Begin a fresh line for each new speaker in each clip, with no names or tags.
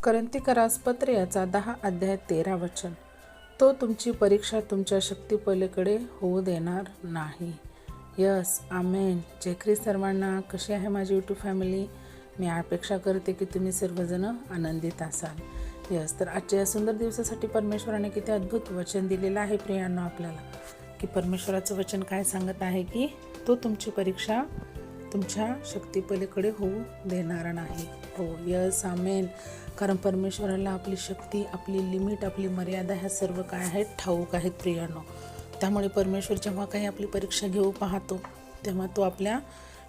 करंतिकरास पत्र याचा 10 अध्याय 13 वचन. तो तुमची परीक्षा तुमच्या शक्तीपलीकडे होऊ देणार नाही. यस, आमेन. जय ख्रिस्त सर्वांना. कशी आहे माझी यूट्यूब फॅमिली? मी अपेक्षा करते की तुम्ही सर्वजण आनंदित असाल. यस, तर आजच्या या सुंदर दिवसासाठी परमेश्वराने किती अद्भुत वचन दिलेलं आहे प्रियांनो आपल्याला, की परमेश्वराचं वचन काय सांगत आहे की तो तुमची परीक्षा तुमच्या शक्तीपलीकडे होऊ देणार नाही. हो, यस, आमेन. कारण परमेश्वराला आपली शक्ती, आपली लिमिट, आपली मर्यादा ह्या सर्व काय आहेत ठाऊक आहेत प्रियांनो. त्यामुळे परमेश्वर जेव्हा काही आपली परीक्षा घेऊ पाहतो तेव्हा तो आपल्या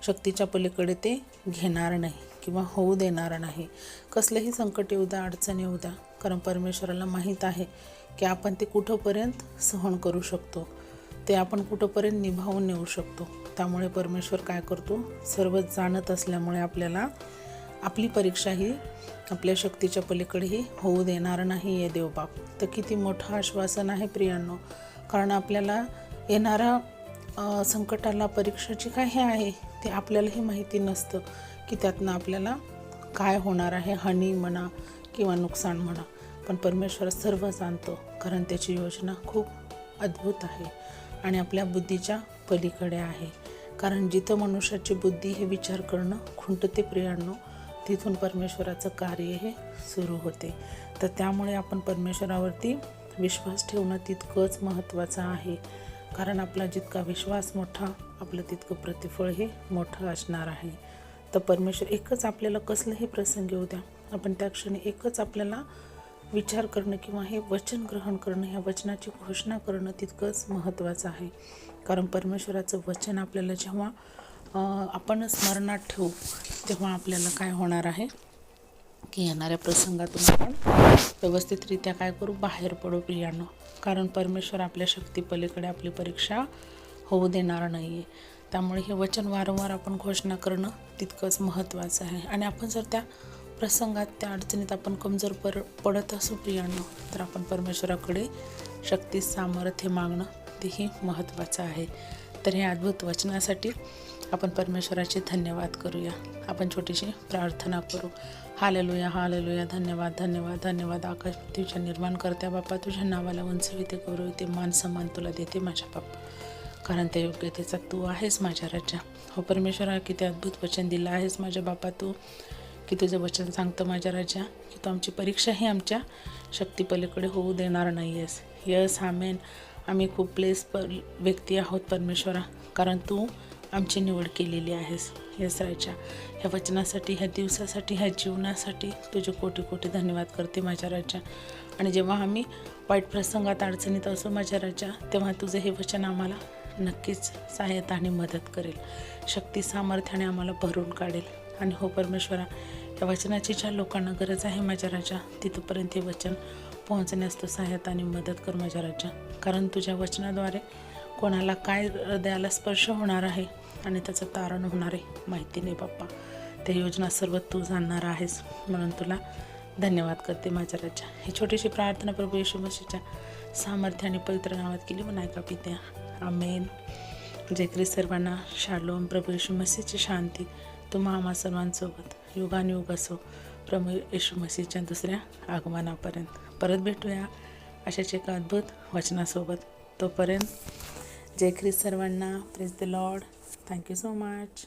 शक्तीच्या पलीकडे ते घेणार नाही किंवा होऊ देणार नाही. कसलंही संकट येऊ द्या, अडचण येऊ द्या, कारण परमेश्वराला माहीत आहे की आपण ते कुठंपर्यंत सहन करू शकतो, ते आपण कुठंपर्यंत निभावून नेऊ शकतो. त्यामुळे परमेश्वर काय करतो, सर्व जाणत असल्यामुळे आपल्याला आपली परीक्षा ही आपल्या शक्तीच्या पलीकडेही होऊ देणार नाही आहे देवबाप. तर किती मोठं आश्वासन आहे प्रियांनो. कारण आपल्याला येणाऱ्या संकटाला, परीक्षेची काय हे आहे ते आपल्यालाही माहिती नसतं की त्यातनं आपल्याला काय होणार आहे, हानी म्हणा किंवा नुकसान म्हणा. पण परमेश्वर सर्व जाणतो, कारण त्याची योजना खूप अद्भुत आहे आणि आपल्या बुद्धीच्या पलीकडे आहे. कारण जिथं मनुष्याची बुद्धी हे विचार करणं खुंटते प्रियांनो, तिथून परमेश्वराचं कार्य हे सुरू होते. तर त्यामुळे आपण परमेश्वरावरती विश्वास ठेवणं तितकंच महत्त्वाचं आहे. कारण आपला जितका विश्वास मोठा, आपलं तितकं प्रतिफळ हे मोठं असणार आहे. तर परमेश्वर एकच आपल्याला कसलंही प्रसंग येऊ द्या, आपण त्या क्षणी एकच आपल्याला विचार करणं किंवा हे वचन ग्रहण करणं, ह्या वचनाची घोषणा करणं तितकंच महत्त्वाचं आहे. कारण परमेश्वराचं वचन आपल्याला जेव्हा आपण स्मरणात ठेवू तेव्हा आपल्याला काय होणार आहे की येणाऱ्या प्रसंगातून आपण व्यवस्थितरित्या काय करू, बाहेर पडू प्रियांनो. कारण परमेश्वर आपल्या शक्तीपलीकडे आपली परीक्षा होऊ देणार नाही आहे. त्यामुळे हे वचन वारंवार आपण घोषणा करणं तितकंच महत्त्वाचं आहे. आणि आपण जर त्या प्रसंगात, त्या अडचणीत आपण कमजोर पडत असू प्रियांनो, तर आपण परमेश्वराकडे शक्ती, सामर्थ्य मागणं तेही महत्त्वाचं आहे. तर हे अद्भुत वचनासाठी आपण परमेश्वराचे धन्यवाद करूया. आपण छोटीशी प्रार्थना करू. Hallelujah, hallelujah. धन्यवाद, धन्यवाद, धन्यवाद. आकाश पृथ्वीच्या निर्माण करत्या बाप्पा, तुझ्या नावाला उंचविते, गौरविते, मान सन्मान तुला देते माझ्या बाप्पा. कारण त्या योग्यतेचा तू आहेस माझ्या राजा. हो परमेश्वरा, किती अद्भुत वचन दिलं आहेस माझ्या बाप्पा तू, की तुझं वचन सांगतं माझ्या राजा की तू आमची परीक्षाही आमच्या शक्तीपलीकडे होऊ देणार नाही आहेस. यस, आमेन. आम्ही खूप व्यक्ती आहोत परमेश्वरा, कारण तू आमची निवड केलेली आहेस. यस राजा, ह्या वचनासाठी, ह्या दिवसासाठी, ह्या जीवनासाठी तुझे कोटी कोटी धन्यवाद करते माझ्या राजा. आणि जेव्हा आम्ही वाईट प्रसंगात, अडचणीत असो माझ्या राजा, तेव्हा तुझं हे वचन आम्हाला नक्कीच सहाय्यता आणि मदत करेल, शक्ती सामर्थ्याने आम्हाला भरून काढेल. आणि हो परमेश्वरा, या वचनाची ज्या लोकांना गरज आहे माझ्या राजा, तिथपर्यंत हे वचन पोहोचण्यास तू सहाय्यता आणि मदत कर माझ्या राजा. कारण तुझ्या वचनाद्वारे कोणाला काय हृदयाला स्पर्श होणार आहे आणि त्याचं तारण होणार आहे माहिती नाही बाप्पा. त्या योजना सर्व तू जाणणार आहेस, म्हणून तुला धन्यवाद करते माझ्या राजा. ही छोटीशी प्रार्थना प्रभू येशू मसीहच्या सामर्थ्य आणि पवित्र नावात केली म्हणा का पित्या, आमेन. जय ख्रिस्त सर्वांना. शालोम. प्रभू येशू मसीहची शांती तुम्हा आम्हा सर्वांसोबत युगानुयुग असो, प्रभू येशू मसीहच्या दुसऱ्या आगमनापर्यंत. परत भेटूया अशाच एका अद्भुत वचनासोबत. तोपर्यंत जय ख्रिस्त सर्वांना. Praise the Lord. Thank you so much.